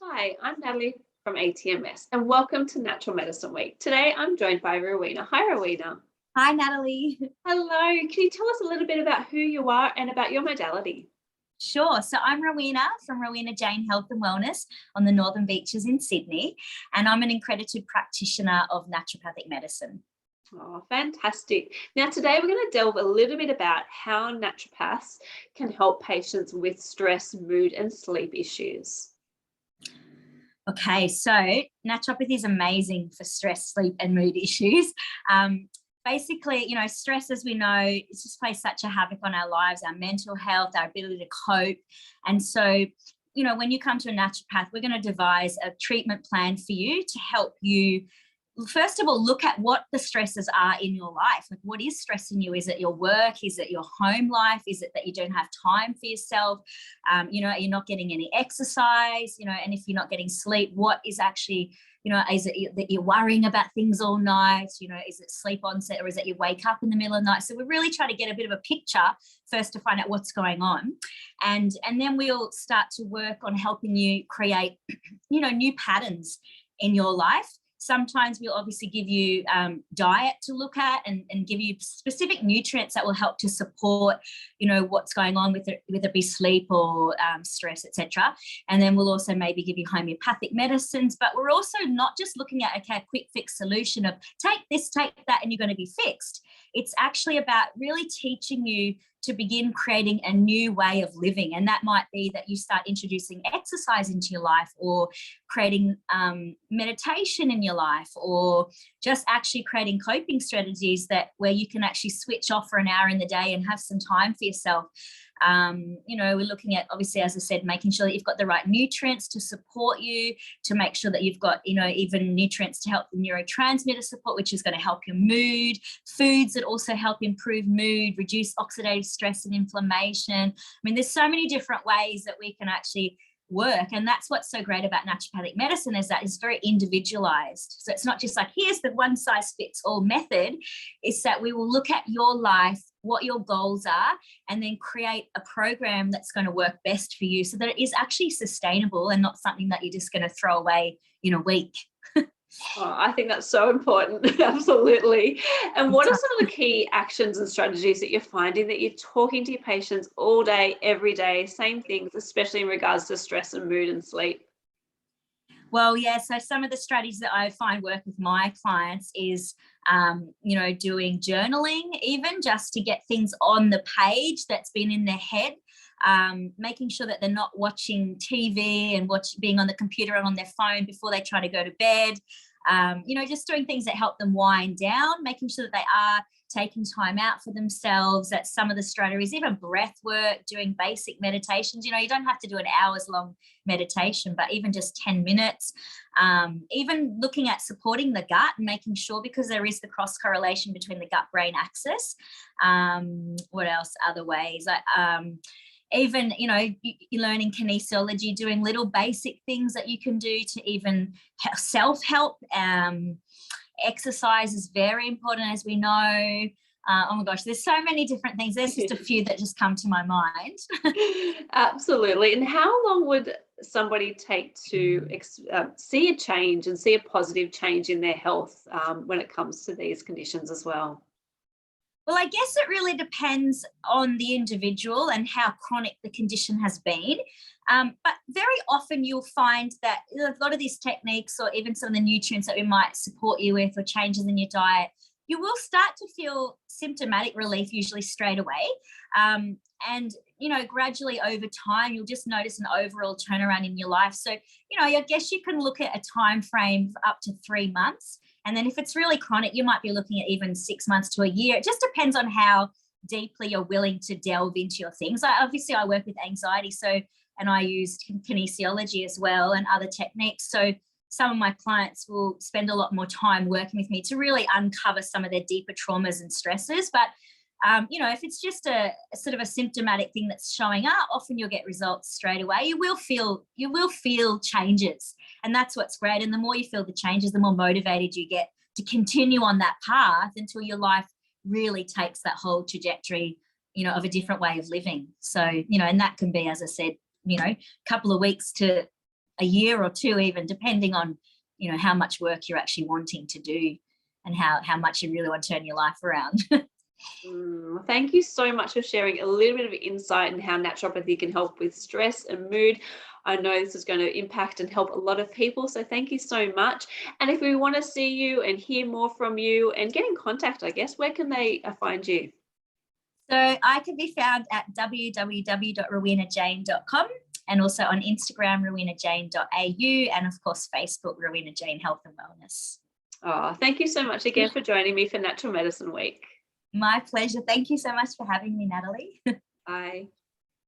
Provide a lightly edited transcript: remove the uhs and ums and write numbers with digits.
Hi, I'm Natalie from ATMS and welcome to Natural Medicine Week. Today I'm joined by Rowena. Hi, Rowena. Hi, Natalie. Hello. Can you tell us a little bit about who you are and about your modality? Sure. So I'm Rowena from Rowena Jayne Health Wellness on the Northern Beaches in Sydney, and I'm an accredited practitioner of naturopathic medicine. Oh, fantastic. Now, today we're going to delve a little bit about how naturopaths can help patients with stress, mood, and sleep issues. Okay, so naturopathy is amazing for stress, sleep, and mood issues. Basically, stress, as we know, it's just plays such a havoc on our lives, our mental health, our ability to cope. And so, when you come to a naturopath, we're going to devise a treatment plan for you to help you, first of all, look at what the stresses are in your life. Like, what is stressing you? Is it your work? Is it your home life? Is it that you don't have time for yourself? You're not getting any exercise, and if you're not getting sleep, what is actually, is it that you're worrying about things all night? Is it sleep onset, or is it you wake up in the middle of the night? So we really try to get a bit of a picture first to find out what's going on. And then we'll start to work on helping you create, new patterns in your life. Sometimes we'll obviously give you diet to look at and give you specific nutrients that will help to support, what's going on with it, whether it be sleep or stress, etc. And then we'll also maybe give you homeopathic medicines. But we're also not just looking at a quick fix solution of take this, take that, and you're going to be fixed. It's actually about really teaching you to begin creating a new way of living. And that might be that you start introducing exercise into your life, or creating meditation in your life, or just actually creating coping strategies where you can actually switch off for an hour in the day and have some time for yourself. We're looking at, obviously, as I said, making sure that you've got the right nutrients to support you, to make sure that you've got, even nutrients to help the neurotransmitter support, which is going to help your mood, foods that also help improve mood, reduce oxidative stress and inflammation. I mean, there's so many different ways that we can actually work. And that's what's so great about naturopathic medicine, is that it's very individualized. So it's not just like, here's the one size fits all method. It's that we will look at your life, what your goals are, and then create a program that's going to work best for you, so that it is actually sustainable and not something that you're just going to throw away in a week. Oh, I think that's so important. Absolutely. And what are some of the key actions and strategies that you're finding that you're talking to your patients all day, every day, same things, especially in regards to stress and mood and sleep? Well, yeah, so some of the strategies that I find work with my clients is, doing journaling, even just to get things on the page that's been in their head. Making sure that they're not watching TV and being on the computer and on their phone before they try to go to bed. Just doing things that help them wind down, making sure that they are taking time out for themselves. That's some of the strategies, even breath work, doing basic meditations. You don't have to do an hours long meditation, but even just 10 minutes. Even looking at supporting the gut and making sure, because there is the cross correlation between the gut brain axis. What else? Other ways? Even, you're learning kinesiology, doing little basic things that you can do to even self-help. Exercise is very important, as we know. Oh my gosh, there's so many different things. There's just a few that just come to my mind. Absolutely. And how long would somebody take to see a change and see a positive change in their health when it comes to these conditions as well? Well, I guess it really depends on the individual and how chronic the condition has been. But very often you'll find that a lot of these techniques, or even some of the nutrients that we might support you with, or changes in your diet, you will start to feel symptomatic relief usually straight away. And gradually over time, you'll just notice an overall turnaround in your life. So, I guess you can look at a time frame of up to 3 months. And then if it's really chronic, you might be looking at even 6 months to a year. It just depends on how deeply you're willing to delve into your things. Obviously, I work with anxiety, and I use kinesiology as well and other techniques. So some of my clients will spend a lot more time working with me to really uncover some of their deeper traumas and stresses. But if it's just a sort of a symptomatic thing that's showing up, often you'll get results straight away. You will feel changes, and that's what's great. And the more you feel the changes, the more motivated you get to continue on that path until your life really takes that whole trajectory, of a different way of living. So, and that can be, as I said, a couple of weeks to a year or two, even depending on, you know, how much work you're actually wanting to do and how much you really want to turn your life around. Thank you so much for sharing a little bit of insight in how naturopathy can help with stress and mood. I know this is going to impact and help a lot of people, so thank you so much. And if we want to see you and hear more from you and get in contact, I guess, where can they find you? So I can be found at www.rowenajayne.com and also on Instagram, rowenajayne.au, and of course, Facebook, Rowena Jayne Health and Wellness. Oh, thank you so much again for joining me for Natural Medicine Week. My pleasure. Thank you so much for having me, Natalie. Bye.